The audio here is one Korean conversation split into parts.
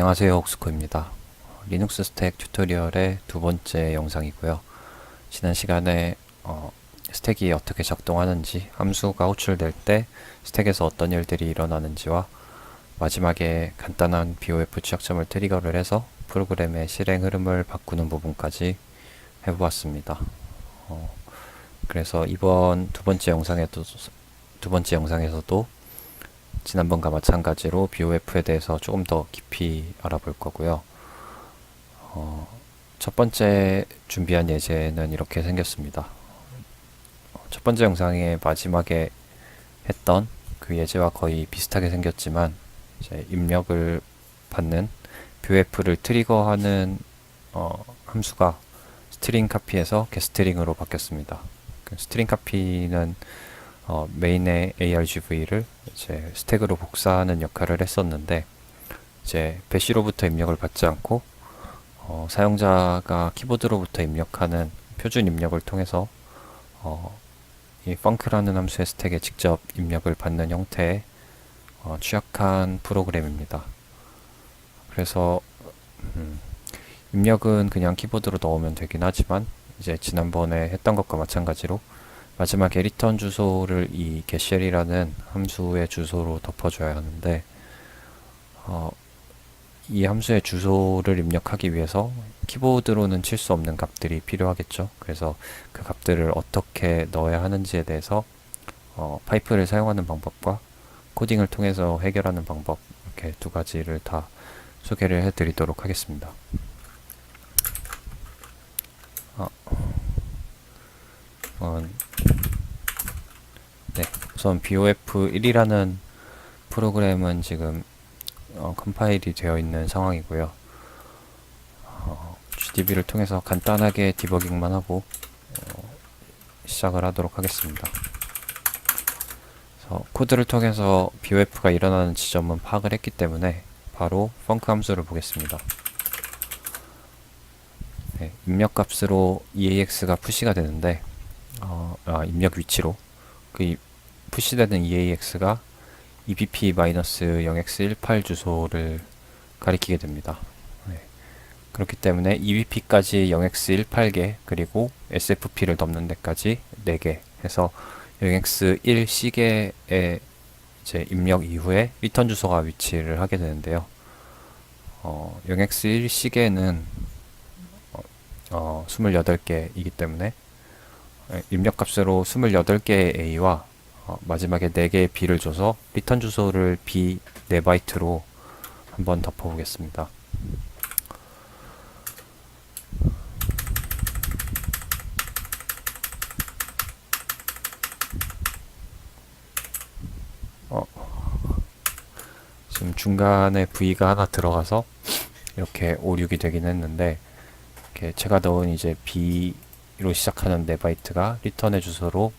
안녕하세요, 옥스코입니다. 리눅스 스택 튜토리얼의 두 번째 영상이고요. 지난 시간에 스택이 어떻게 작동하는지, 함수가 호출될 때 스택에서 어떤 일들이 일어나는지와 마지막에 간단한 BOF 취약점을 트리거를 해서 프로그램의 실행 흐름을 바꾸는 부분까지 해보았습니다. 그래서 이번 두 번째 영상에서도 지난번과 마찬가지로 BOF에 대해서 조금 더 깊이 알아볼 거고요. 첫 번째 준비한 예제는 이렇게 생겼습니다. 첫 번째 영상의 마지막에 했던 그 예제와 거의 비슷하게 생겼지만 이제 입력을 받는 BOF를 트리거하는 함수가 스트링 카피에서 게스트링으로 바뀌었습니다. 그 스트링 카피는 메인의 argv를 이제 스택으로 복사하는 역할을 했었는데 이제 배시로부터 입력을 받지 않고 사용자가 키보드로부터 입력하는 표준 입력을 통해서 이 func라는 함수의 스택에 직접 입력을 받는 형태의 취약한 프로그램입니다. 그래서 입력은 그냥 키보드로 넣으면 되긴 하지만 이제 지난번에 했던 것과 마찬가지로 마지막에 리턴 주소를 이 getShell이라는 함수의 주소로 덮어줘야 하는데 이 함수의 주소를 입력하기 위해서 키보드로는 칠 수 없는 값들이 필요하겠죠. 그래서 그 값들을 어떻게 넣어야 하는지에 대해서 파이프를 사용하는 방법과 코딩을 통해서 해결하는 방법, 이렇게 두 가지를 다 소개를 해드리도록 하겠습니다. 네, 우선 BOF1이라는 프로그램은 지금 컴파일이 되어 있는 상황이고요. GDB를 통해서 간단하게 디버깅만 하고 시작을 하도록 하겠습니다. 그래서 코드를 통해서 BOF가 일어나는 지점은 파악을 했기 때문에 바로 func 함수를 보겠습니다. 네, 입력값으로 EAX가 푸시가 되는데 입력 위치로 그 푸시되는 EAX가 EBP-0x18 주소를 가리키게 됩니다. 네. 그렇기 때문에 EBP까지 0x18개 그리고 SFP를 넘는 데까지 4개 해서 0x1C개의 이제 입력 이후에 리턴 주소가 위치를 하게 되는데요. 0x1C개는 28개이기 때문에 입력값으로 28개의 A와 마지막에 4개의 B를 줘서 리턴 주소를 B 4바이트로 한번 덮어보겠습니다. 지금 중간에 V가 하나 들어가서 이렇게 5, 6이 되긴 했는데 이렇게 제가 넣은 이제 B로 시작하는 4바이트가 리턴의 주소로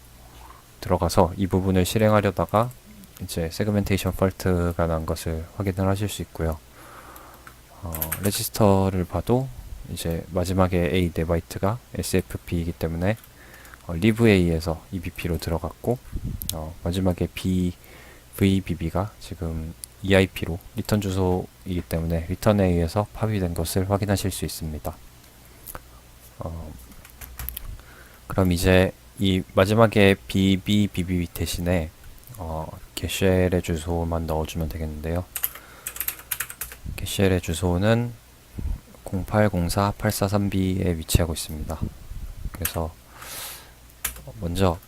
들어가서 이 부분을 실행하려다가 이제 세그멘테이션 펄트가 난 것을 확인을 하실 수 있고요. 레지스터를 봐도 이제 마지막에 A 4바이트가 SFP이기 때문에 live A에서 EBP로 들어갔고 마지막에 B VBB가 지금 EIP로 리턴 주소이기 때문에 리턴에 의해서 파비된 것을 확인하실 수 있습니다. 그럼 이제 이 마지막에 BBBB 대신에 getShell의 주소만 넣어주면 되겠는데요. getShell의 주소는 0804843B에 위치하고 있습니다. 그래서 먼저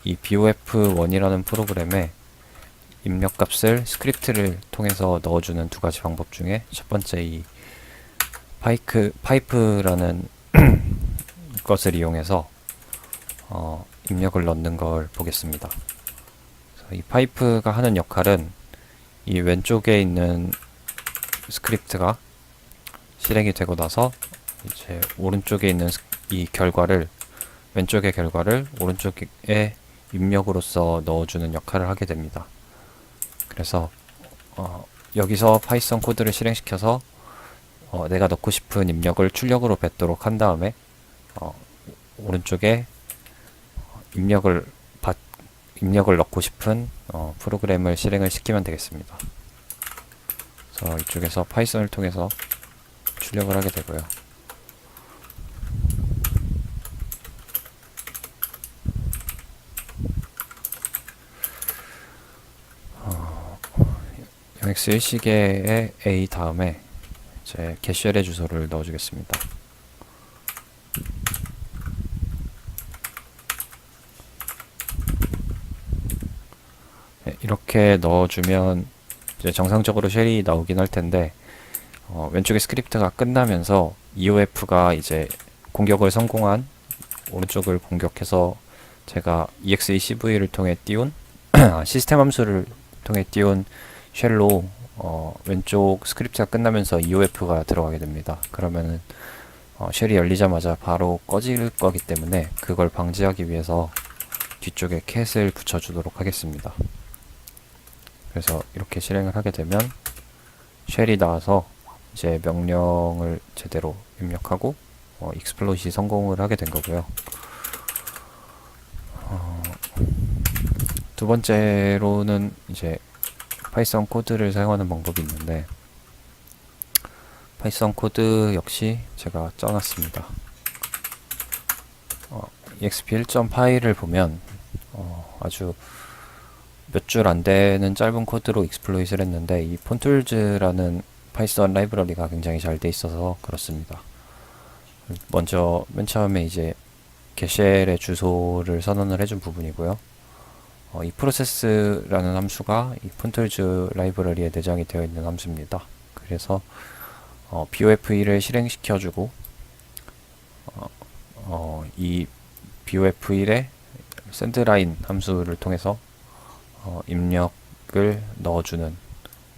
이 BOF1이라는 프로그램에 입력값을 스크립트를 통해서 넣어주는 두 가지 방법 중에 첫 번째 이 파이프라는 것을 이용해서 입력을 넣는 걸 보겠습니다. 이 파이프가 하는 역할은 이 왼쪽에 있는 스크립트가 실행이 되고 나서 이제 오른쪽에 있는 이 결과를 왼쪽의 결과를 오른쪽에 입력으로서 넣어주는 역할을 하게 됩니다. 그래서 여기서 파이썬 코드를 실행시켜서 내가 넣고 싶은 입력을 출력으로 뱉도록 한 다음에 오른쪽에 입력을 넣고 싶은 프로그램을 실행을 시키면 되겠습니다. 그래서 이쪽에서 파이썬을 통해서 출력을 하게 되고요. 영X 일시계의 A 다음에 이제 getShell의 주소를 넣어주겠습니다. 네, 이렇게 넣어주면 이제 정상적으로 쉘이 나오긴 할 텐데 왼쪽에 스크립트가 끝나면서 EOF가 이제 공격을 성공한 오른쪽을 공격해서 제가 EXECV를 통해 띄운 시스템 함수를 통해 띄운 쉘로 왼쪽 스크립트가 끝나면서 EOF가 들어가게 됩니다. 그러면은 쉘이 열리자마자 바로 꺼질 거기 때문에 그걸 방지하기 위해서 뒤쪽에 캣을 붙여주도록 하겠습니다. 그래서 이렇게 실행을 하게 되면 쉘이 나와서 이제 명령을 제대로 입력하고 익스플로잇이 성공을 하게 된 거고요. 두 번째로는 이제 파이썬 코드를 사용하는 방법이 있는데 파이썬 코드 역시 제가 짜놨습니다. exp 1점 파일을 보면 아주 몇 줄 안 되는 짧은 코드로 익스플로잇을 했는데 이 폰툴즈라는 파이썬 라이브러리가 굉장히 잘 돼 있어서 그렇습니다. 먼저 맨 처음에 이제 getShell의 주소를 선언을 해준 부분이고요. 이 프로세스라는 함수가 이 폰툴즈 라이브러리에 내장이 되어 있는 함수입니다. 그래서 BOF1을 실행시켜주고 이 BOF1에 sendLine 함수를 통해서 입력을 넣어주는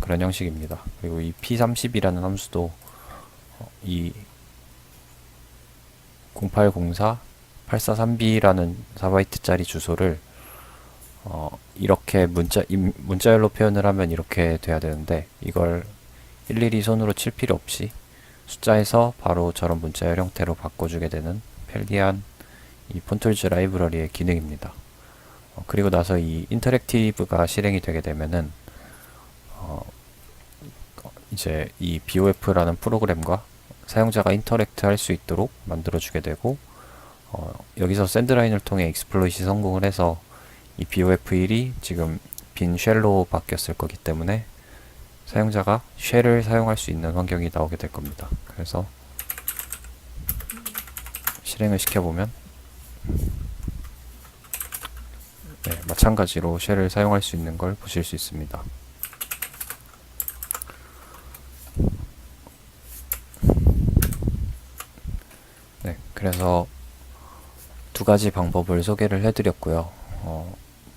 그런 형식입니다. 그리고 이 p30이라는 함수도 이 0804 843b라는 4바이트짜리 주소를 이렇게 문자열로 표현을 하면 이렇게 돼야 되는데 이걸 일일이 손으로 칠 필요 없이 숫자에서 바로 저런 문자열 형태로 바꿔주게 되는 편리한 이 폰툴즈 라이브러리의 기능입니다. 그리고 나서 이 인터랙티브가 실행이 되게 되면은 이제 이 BOF라는 프로그램과 사용자가 인터랙트 할 수 있도록 만들어주게 되고 여기서 샌드라인을 통해 익스플로잇이 성공을 해서 이 BOF1이 지금 빈 쉘로 바뀌었을 거기 때문에 사용자가 쉘을 사용할 수 있는 환경이 나오게 될 겁니다. 그래서 실행을 시켜보면 네, 마찬가지로 쉘을 사용할 수 있는 걸 보실 수 있습니다. 네, 그래서 두 가지 방법을 소개를 해드렸고요.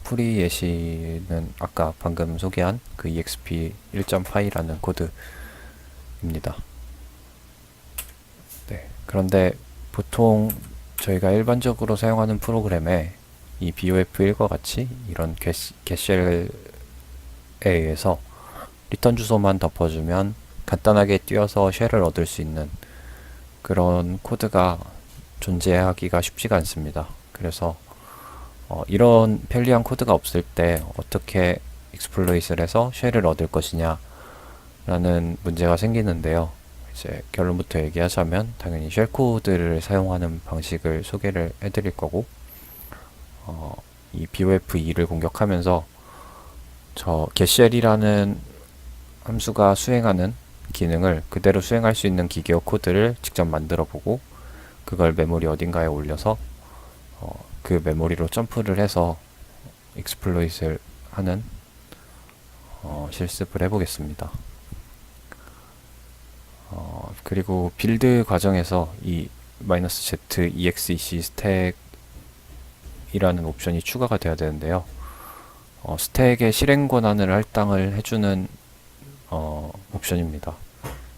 프리 예시는 아까 방금 소개한 그 exp 1.5라는 코드입니다. 네, 그런데 보통 저희가 일반적으로 사용하는 프로그램에 이 BOF1과 같이 이런 getShell에 의해서 리턴 주소만 덮어주면 간단하게 띄워서 쉘을 얻을 수 있는 그런 코드가 존재하기가 쉽지가 않습니다. 그래서 이런 편리한 코드가 없을 때 어떻게 익스플로잇을 해서 쉘을 얻을 것이냐 라는 문제가 생기는데요. 이제 결론부터 얘기하자면 당연히 쉘 코드를 사용하는 방식을 소개를 해드릴 거고 이 BOF2를 공격하면서 저 getShell이라는 함수가 수행하는 기능을 그대로 수행할 수 있는 기계어 코드를 직접 만들어 보고 그걸 메모리 어딘가에 올려서 그 메모리로 점프를 해서 익스플로잇을 하는 실습을 해보겠습니다. 그리고 빌드 과정에서 이 -z exec 스택이라는 옵션이 추가가 되어야 되는데요. 스택의 실행 권한을 할당을 해주는 옵션입니다.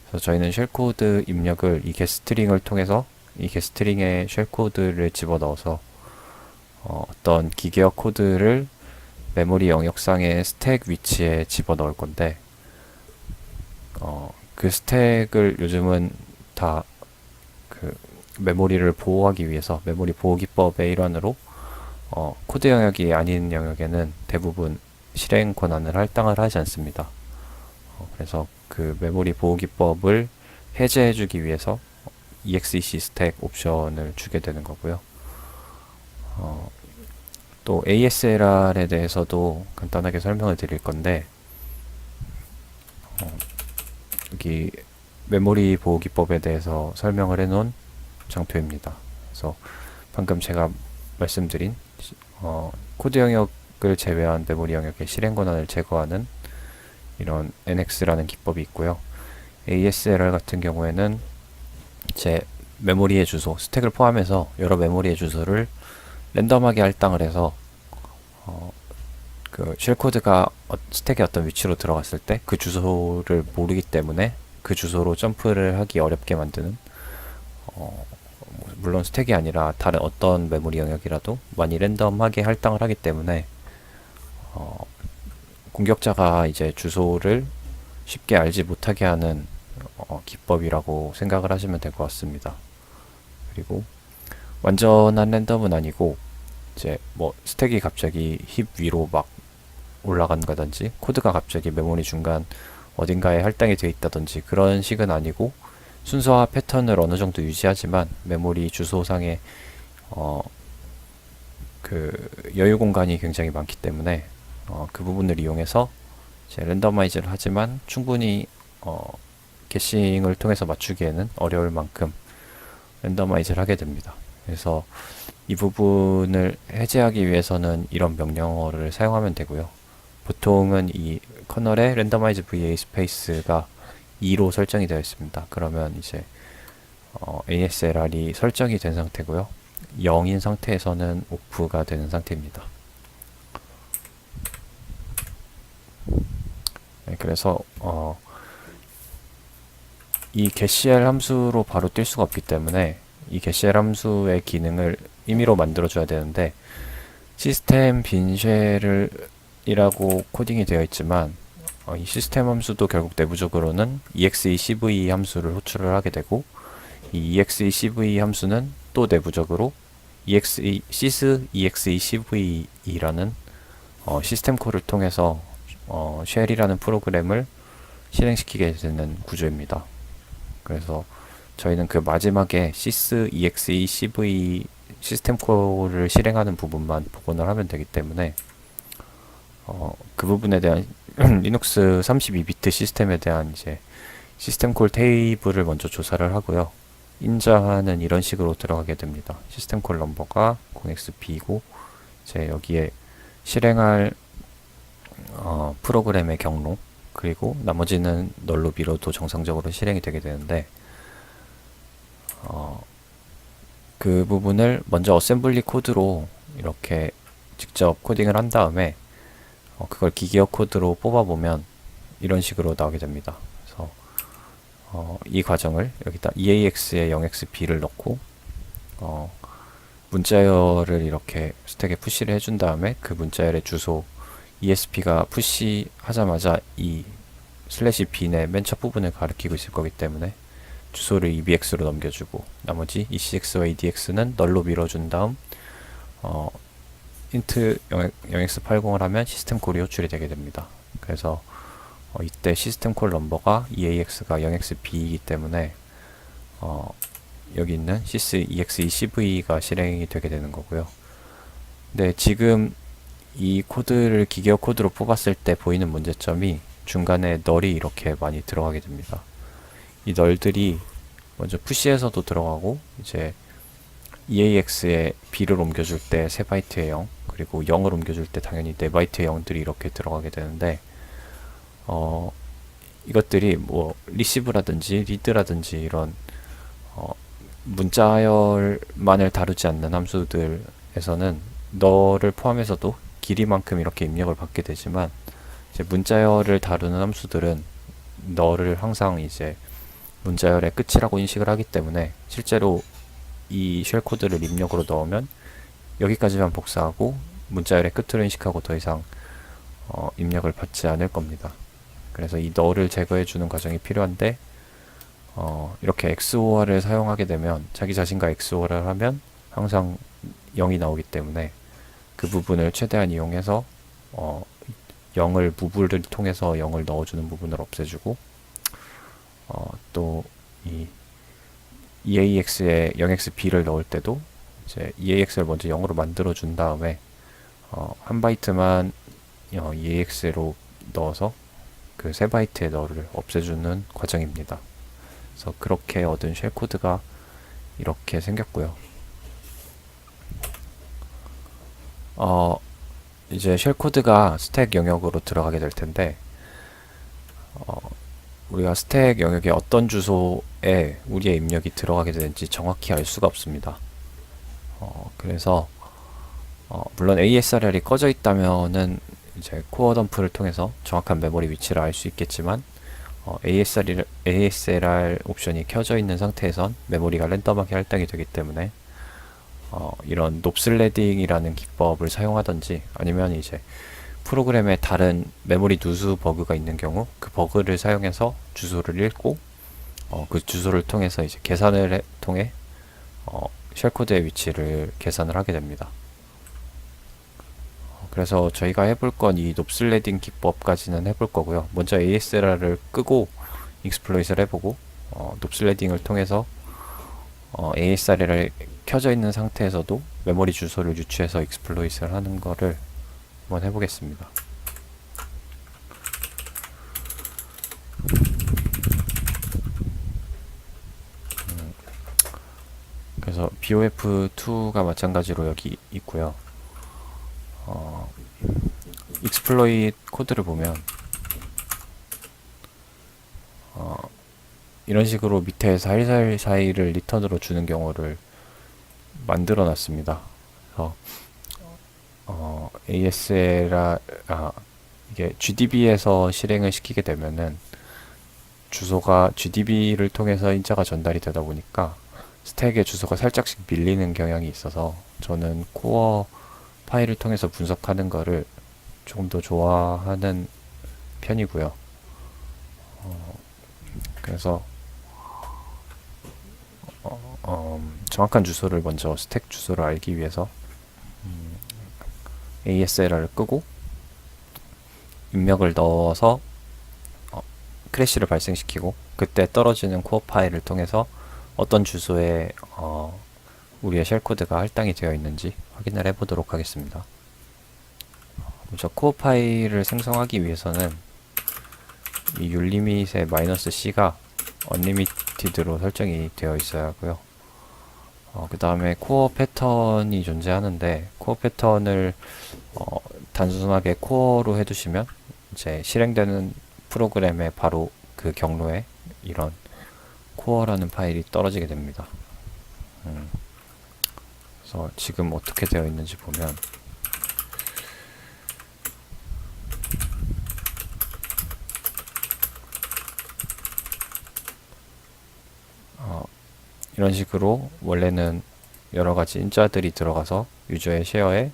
그래서 저희는 쉘코드 입력을 이 getString을 통해서 이 getString에 쉘코드를 집어넣어서 어떤 기계어 코드를 메모리 영역상의 스택 위치에 집어넣을 건데 그 스택을 요즘은 다 그 메모리를 보호하기 위해서 메모리 보호 기법의 일환으로 코드 영역이 아닌 영역에는 대부분 실행 권한을 할당을 하지 않습니다. 그래서 그 메모리 보호 기법을 해제해주기 위해서 EXEC 스택 옵션을 주게 되는 거고요. 또 ASLR에 대해서도 간단하게 설명을 드릴 건데, 여기 메모리 보호 기법에 대해서 설명을 해놓은 장표입니다. 그래서 방금 제가 말씀드린 코드 영역을 제외한 메모리 영역의 실행 권한을 제거하는 이런 NX라는 기법이 있고요. ASLR 같은 경우에는 제 메모리의 주소, 스택을 포함해서 여러 메모리의 주소를 랜덤하게 할당을 해서 그 쉘코드가 스택의 어떤 위치로 들어갔을 때 그 주소를 모르기 때문에 그 주소로 점프를 하기 어렵게 만드는, 물론 스택이 아니라 다른 어떤 메모리 영역이라도 많이 랜덤하게 할당을 하기 때문에 공격자가 이제 주소를 쉽게 알지 못하게 하는 기법이라고 생각을 하시면 될 것 같습니다. 그리고 완전한 랜덤은 아니고 이제 뭐 스택이 갑자기 힙 위로 막 올라간다든지 코드가 갑자기 메모리 중간 어딘가에 할당이 되어 있다든지 그런 식은 아니고 순서와 패턴을 어느 정도 유지하지만 메모리 주소상에 그 여유 공간이 굉장히 많기 때문에 그 부분을 이용해서 이제 랜더마이즈를 하지만 충분히 캐싱을 통해서 맞추기에는 어려울 만큼 랜더마이즈를 하게 됩니다. 그래서 이 부분을 해제하기 위해서는 이런 명령어를 사용하면 되고요. 보통은 이 커널에 randomize va 스페이스가 2로 설정이 되어 있습니다. 그러면 이제 ASLR이 설정이 된 상태고요. 0인 상태에서는 오프가 되는 상태입니다. 네, 그래서 이 getCL 함수로 바로 뛸 수가 없기 때문에 이 getCL 함수의 기능을 임의로 만들어줘야 되는데, 시스템 빈쉘을 이라고 코딩이 되어 있지만 이 시스템 함수도 결국 내부적으로는 execv 함수를 호출을 하게 되고, 이 execv 함수는 또 내부적으로 sys execv라는 시스템 콜을 통해서 쉘이라는 프로그램을 실행시키게 되는 구조입니다. 그래서 저희는 그 마지막에 sys execv 시스템 콜을 실행하는 부분만 복원을 하면 되기 때문에 그 부분에 대한 리눅스 32비트 시스템에 대한 이제 시스템 콜 테이블을 먼저 조사를 하고요. 인자는 이런 식으로 들어가게 됩니다. 시스템 콜 넘버가 0xb이고 이제 여기에 실행할 프로그램의 경로, 그리고 나머지는 널로 미뤄도 정상적으로 실행이 되게 되는데, 그 부분을 먼저 어셈블리 코드로 이렇게 직접 코딩을 한 다음에 그걸 기계어 코드로 뽑아보면 이런 식으로 나오게 됩니다. 그래서 이 과정을 여기다 EAX에 0xb를 넣고 문자열을 이렇게 스택에 푸시를 해준 다음에 그 문자열의 주소 ESP가 푸시 하자마자 이 슬래시 b의 맨 첫 부분을 가리키고 있을 거기 때문에 주소를 EBX로 넘겨주고, 나머지 ECX와 EDX는 널로 밀어준 다음 int 0x80을 하면 시스템 콜이 호출이 되게 됩니다. 그래서 이때 시스템 콜 넘버가 EAX가 0xb이기 때문에 여기 있는 sys execv가 실행이 되게 되는 거고요. 근데 지금 이 코드를 기계어 코드로 뽑았을 때 보이는 문제점이 중간에 널이 이렇게 많이 들어가게 됩니다. 이 널들이 먼저 푸시에서도 들어가고, 이제 EAX에 B를 옮겨줄 때 3바이트의 0, 그리고 0을 옮겨줄 때 당연히 4바이트의 0들이 이렇게 들어가게 되는데, 이것들이 뭐 리시브라든지 리드라든지 이런 문자열만을 다루지 않는 함수들에서는 너를 포함해서도 길이만큼 이렇게 입력을 받게 되지만, 이제 문자열을 다루는 함수들은 너를 항상 이제 문자열의 끝이라고 인식을 하기 때문에 실제로 이 쉘 코드를 입력으로 넣으면 여기까지만 복사하고 문자열의 끝으로 인식하고 더 이상 입력을 받지 않을 겁니다. 그래서 이 너를 제거해 주는 과정이 필요한데, 이렇게 XOR을 사용하게 되면 자기 자신과 XOR을 하면 항상 0이 나오기 때문에 그 부분을 최대한 이용해서 0을 무브를 통해서 0을 넣어주는 부분을 없애주고, 또 이 EAX에 0xb를 넣을 때도 이제 EAX를 먼저 0으로 만들어 준 다음에 한 바이트만 EAX로 넣어서 그 세 바이트의 너를 없애주는 과정입니다. 그래서 그렇게 얻은 쉘 코드가 이렇게 생겼고요. 이제 쉘 코드가 스택 영역으로 들어가게 될 텐데, 우리가 스택 영역에 어떤 주소에 우리의 입력이 들어가게 되는지 정확히 알 수가 없습니다. 그래서 물론 ASRR이 꺼져 있다면은 이제 코어 덤프를 통해서 정확한 메모리 위치를 알 수 있겠지만, ASLR 옵션이 켜져 있는 상태에선 메모리가 랜덤하게 할당이 되기 때문에 이런 롭슬레딩이라는 기법을 사용하든지, 아니면 이제 프로그램에 다른 메모리 누수 버그가 있는 경우 그 버그를 사용해서 주소를 읽고 그 주소를 통해서 이제 계산을 통해 쉘코드의 위치를 계산을 하게 됩니다. 그래서 저희가 해볼 건 이 롭슬레딩 기법까지는 해볼 거고요. 먼저 ASLR을 끄고 익스플로잇을 해보고 롭슬레딩을 통해서 ASLR이 켜져 있는 상태에서도 메모리 주소를 유추해서 익스플로잇을 하는 거를 한번 해보겠습니다. 그래서 BOF2가 마찬가지로 여기 있고요. 익스플로잇 코드를 보면 이런 식으로 밑에 414를 리턴으로 주는 경우를 만들어 놨습니다. 그래서 이게 GDB에서 실행을 시키게 되면은 주소가 GDB를 통해서 인자가 전달이 되다 보니까 스택의 주소가 살짝씩 밀리는 경향이 있어서 저는 코어 파일을 통해서 분석하는 거를 조금 더 좋아하는 편이고요. 그래서 정확한 주소를 먼저 스택 주소를 알기 위해서 ASLR을 끄고 입력을 넣어서 크래시를 발생시키고, 그때 떨어지는 코어 파일을 통해서 어떤 주소에 우리의 쉘 코드가 할당이 되어 있는지 확인을 해보도록 하겠습니다. 먼저 코어 파일을 생성하기 위해서는 이 율리밋의 -c가 언리미티드로 설정이 되어 있어야 하고요. 그 다음에 코어 패턴이 존재하는데, 코어 패턴을 단순하게 코어로 해두시면 이제 실행되는 프로그램의 바로 그 경로에 이런 코어라는 파일이 떨어지게 됩니다. 그래서 지금 어떻게 되어 있는지 보면 이런 식으로 원래는 여러가지 인자들이 들어가서 유저의 쉐어에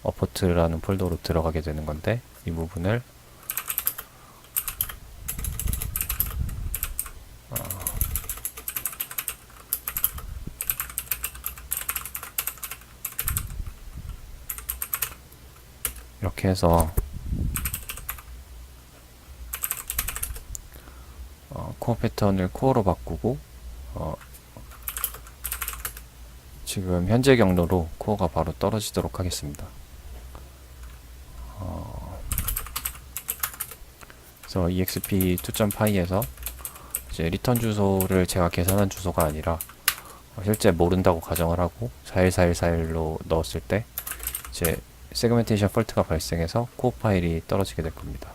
어포트라는 폴더로 들어가게 되는 건데, 이 부분을 이렇게 해서 코어 패턴을 코어로 바꾸고 지금 현재 경로로 코어가 바로 떨어지도록 하겠습니다. 그래서 exp 2.py에서 이제 리턴 주소를 제가 계산한 주소가 아니라 실제 모른다고 가정을 하고 41414로 넣었을 때 이제 세그멘테이션 폴트가 발생해서 코어 파일이 떨어지게 될 겁니다.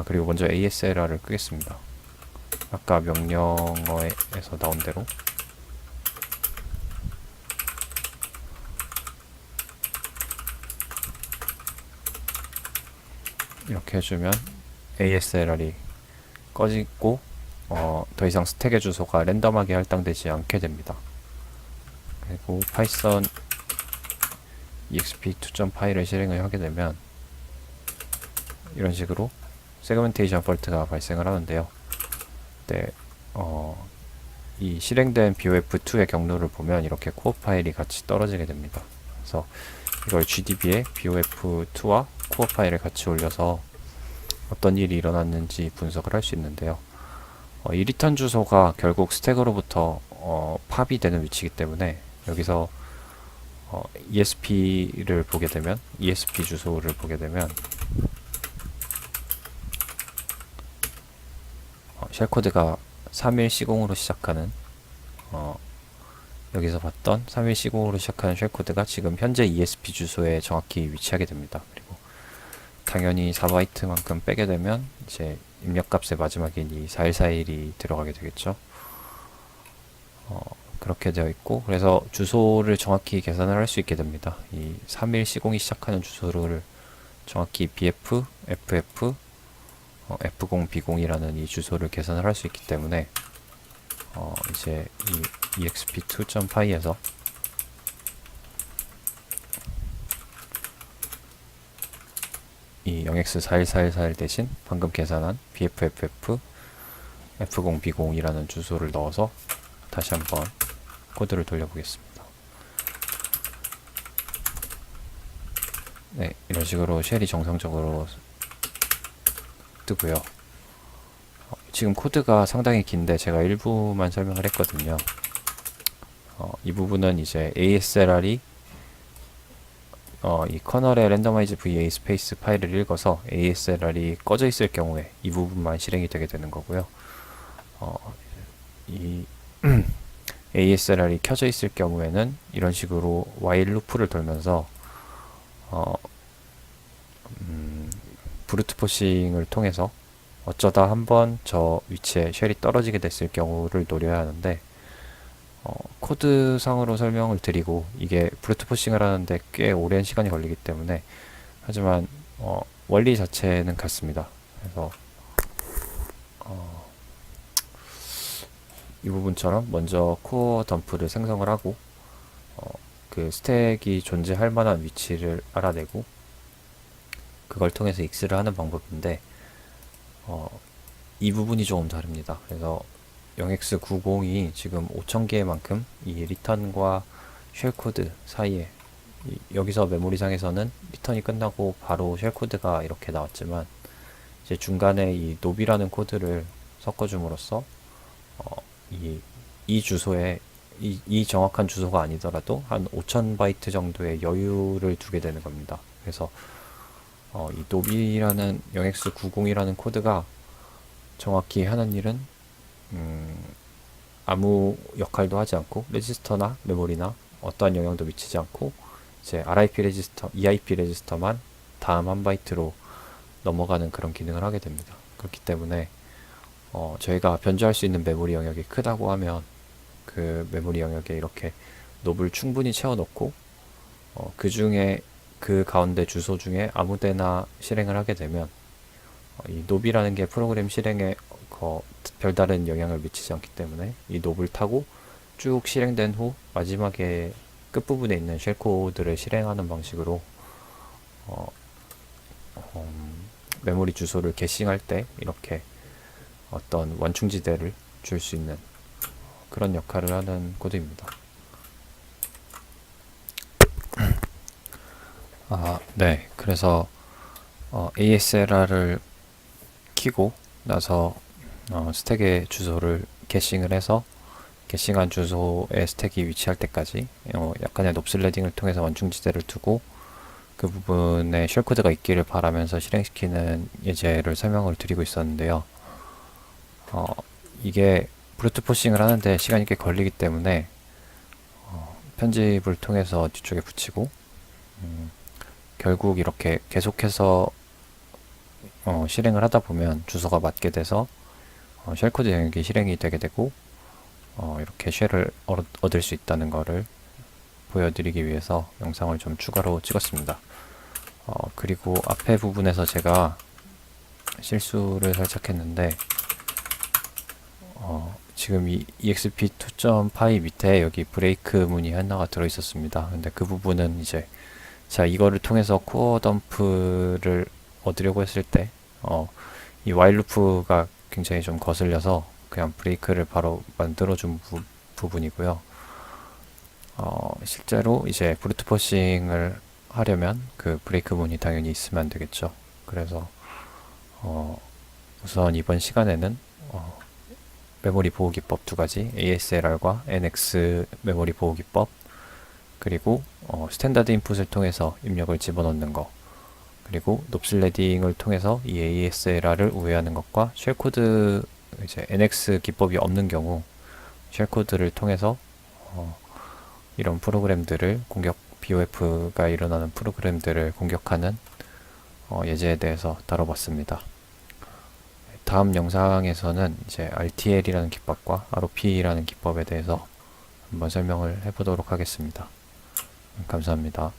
그리고 먼저 ASLR을 끄겠습니다. 아까 명령어에서 나온 대로 이렇게 해주면 ASLR이 꺼지고 더 이상 스택의 주소가 랜덤하게 할당되지 않게 됩니다. 그리고 파이썬 exp2.py를 실행을 하게 되면 이런 식으로 세그멘테이션 폴트가 발생을 하는데요. 네, 이 실행된 BOF2의 경로를 보면 이렇게 코어 파일이 같이 떨어지게 됩니다. 그래서 이걸 GDB에 BOF2와 코어 파일을 같이 올려서 어떤 일이 일어났는지 분석을 할 수 있는데요. 이 리턴 주소가 결국 스택으로부터 팝이 되는 위치이기 때문에 여기서 ESP를 보게 되면 ESP 주소를 보게 되면 쉘코드가 31C0으로 시작하는 여기서 봤던 31C0으로 시작하는 쉘코드가 지금 현재 ESP 주소에 정확히 위치하게 됩니다. 그리고 당연히 4바이트만큼 빼게 되면 이제 입력값의 마지막인 이 4141이 들어가게 되겠죠. 그렇게 되어 있고, 그래서 주소를 정확히 계산을 할 수 있게 됩니다. 이 31C0이 시작하는 주소를 정확히 BF, FF, F0, B0이라는 이 주소를 계산을 할 수 있기 때문에 이제 이 exp2.py에서 이 0x41411 대신 방금 계산한 BFFF, F0, B0이라는 주소를 넣어서 다시 한번 코드를 돌려보겠습니다. 네, 이런 식으로 쉘이 정상적으로 뜨고요. 지금 코드가 상당히 긴데 제가 일부만 설명을 했거든요. 이 부분은 이제 ASLR이 이 커널의 randomize va 스페이스 파일을 읽어서 ASLR이 꺼져 있을 경우에 이 부분만 실행이 되게 되는 거고요. 이 ASLR이 켜져 있을 경우에는 이런 식으로 while 루프를 돌면서 브루트 포싱을 통해서 어쩌다 한번 저 위치에 쉘이 떨어지게 됐을 경우를 노려야 하는데 코드상으로 설명을 드리고 이게 브루트 포싱을 하는데 꽤 오랜 시간이 걸리기 때문에 하지만 원리 자체는 같습니다. 그래서 이 부분처럼 먼저 코어 덤프를 생성을 하고 그 스택이 존재할 만한 위치를 알아내고 그걸 통해서 익스를 하는 방법인데 이 부분이 조금 다릅니다. 그래서 0x90이 지금 5000개만큼 이 리턴과 쉘코드 사이에 여기서 메모리상에서는 리턴이 끝나고 바로 쉘코드가 이렇게 나왔지만 이제 중간에 이 노비라는 코드를 섞어줌으로써 이 주소에 이 정확한 주소가 아니더라도 한 5000바이트 정도의 여유를 두게 되는 겁니다. 그래서 이 노비라는 0x90이라는 코드가 정확히 하는 일은 아무 역할도 하지 않고 레지스터나 메모리나 어떠한 영향도 미치지 않고 이제 RIP 레지스터, EIP 레지스터만 다음 한 바이트로 넘어가는 그런 기능을 하게 됩니다. 그렇기 때문에 저희가 변조할 수 있는 메모리 영역이 크다고 하면 그 메모리 영역에 이렇게 놉을 충분히 채워놓고 그 중에 그 가운데 주소 중에 아무데나 실행을 하게 되면 이 놉이라는 게 프로그램 실행에 별다른 영향을 미치지 않기 때문에 이 놉을 타고 쭉 실행된 후 마지막에 끝부분에 있는 쉘코드를 실행하는 방식으로 메모리 주소를 개싱할 때 이렇게 어떤 완충지대를 줄 수 있는 그런 역할을 하는 코드입니다. 네. 그래서 ASLR을 키고 나서 스택의 주소를 개싱을 해서 개싱한 주소의 스택이 위치할 때까지 약간의 놉슬레딩을 통해서 완충지대를 두고 그 부분에 쉘코드가 있기를 바라면서 실행시키는 예제를 설명을 드리고 있었는데요. 이게 브루트 포싱을 하는데 시간이 꽤 걸리기 때문에 편집을 통해서 뒤쪽에 붙이고 결국 이렇게 계속해서 실행을 하다 보면 주소가 맞게 돼서 쉘코드 영역이 실행이 되게 되고 이렇게 쉘을 얻을 수 있다는 것을 보여드리기 위해서 영상을 좀 추가로 찍었습니다. 그리고 앞에 부분에서 제가 실수를 살짝 했는데 지금 이 exp2.py 밑에 여기 브레이크 문이 하나가 들어있었습니다. 근데 그 부분은 이제 자 이거를 통해서 코어 덤프를 얻으려고 했을 때 이 while 루프가 굉장히 좀 거슬려서 그냥 브레이크를 바로 만들어준 부분이고요. 실제로 이제 브루트 포싱을 하려면 그 브레이크 문이 당연히 있으면 안 되겠죠. 그래서 우선 이번 시간에는 메모리 보호 기법 두 가지, ASLR과 NX 메모리 보호 기법, 그리고 스탠다드 인풋을 통해서 입력을 집어넣는 거, 그리고 롭슬레딩을 통해서 이 ASLR을 우회하는 것과 쉘코드, 이제 NX 기법이 없는 경우 쉘코드를 통해서 이런 프로그램들을 BOF가 일어나는 프로그램들을 공격하는 예제에 대해서 다뤄봤습니다. 다음 영상에서는 이제 RTL이라는 기법과 ROP라는 기법에 대해서 한번 설명을 해보도록 하겠습니다. 감사합니다.